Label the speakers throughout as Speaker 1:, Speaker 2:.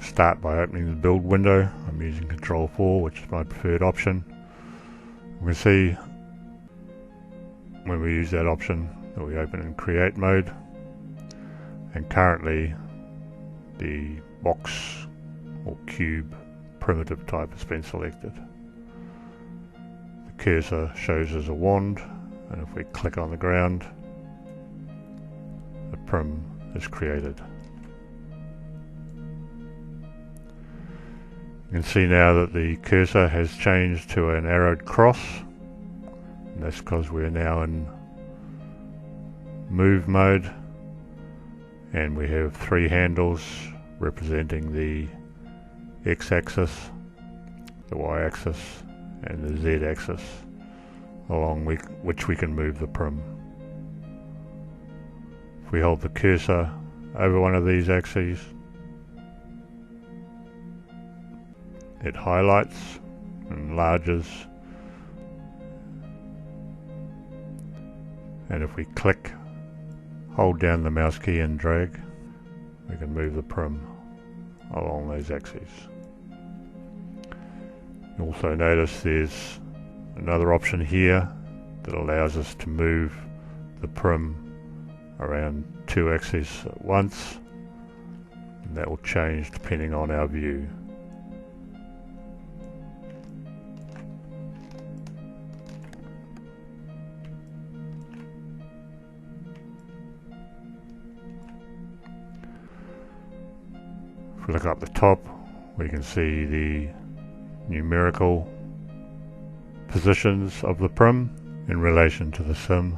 Speaker 1: start by opening the build window. I'm using Control 4, which is my preferred option. We can see when we use that option that we open in create mode, and currently the box or cube primitive type has been selected. The cursor shows as a wand, and if we click on the ground, the Prim is created. You can see now that the cursor has changed to an arrowed cross, and that's because we're now in move mode, and we have three handles representing the x-axis, the y-axis and the z-axis, along which we can move the Prim. If we hold the cursor over one of these axes, it highlights and enlarges, and if we hold down the mouse key and drag, we can move the Prim along those axes. You also notice there's another option here that allows us to move the Prim around two axes at once, and that will change depending on our view. If we look up the top, we can see the numerical positions of the Prim in relation to the sim,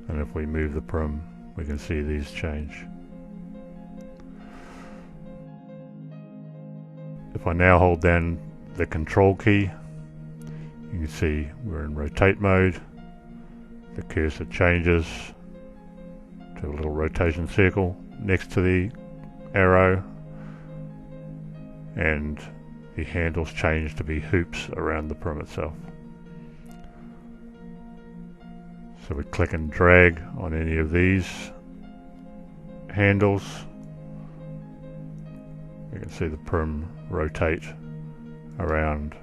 Speaker 1: and if we move the Prim, we can see these change. If I now hold down the control key, you can see we're in rotate mode. The cursor changes to a little rotation circle next to the arrow, and the handles change to be hoops around the Prim itself. So we click and drag on any of these handles, you can see the Prim rotate around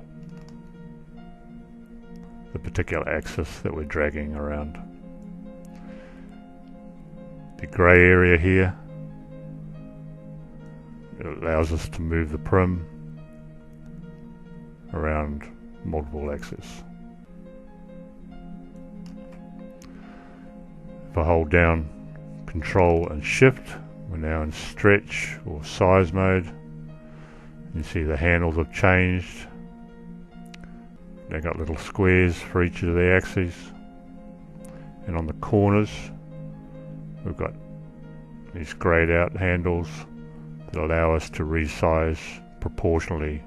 Speaker 1: the particular axis that we're dragging around. The grey area here, it allows us to move the Prim around multiple axes. If I hold down Control and Shift, we're now in stretch or size mode. You see the handles have changed. They've got little squares for each of the axes, and on the corners we've got these greyed out handles that allow us to resize proportionally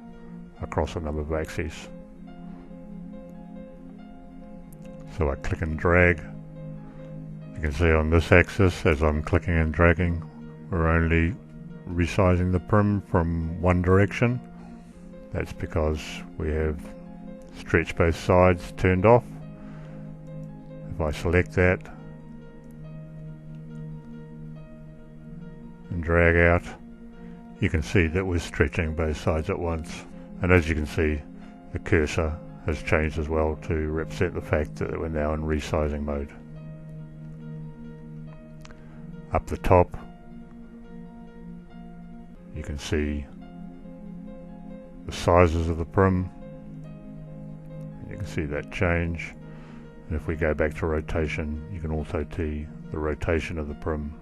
Speaker 1: across a number of axes. So I click and drag. You can see on this axis, as I'm clicking and dragging, we're only resizing the Prim from one direction. That's because we have stretch both sides turned off. If I select that and drag out, you can see that we're stretching both sides at once. And as you can see, the cursor has changed as well to represent the fact that we're now in resizing mode. Up the top, you can see the sizes of the Prim. You can see that change. And if we go back to rotation, you can also see the rotation of the Prim,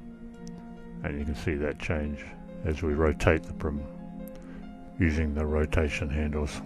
Speaker 1: and you can see that change as we rotate the Prim using the rotation handles.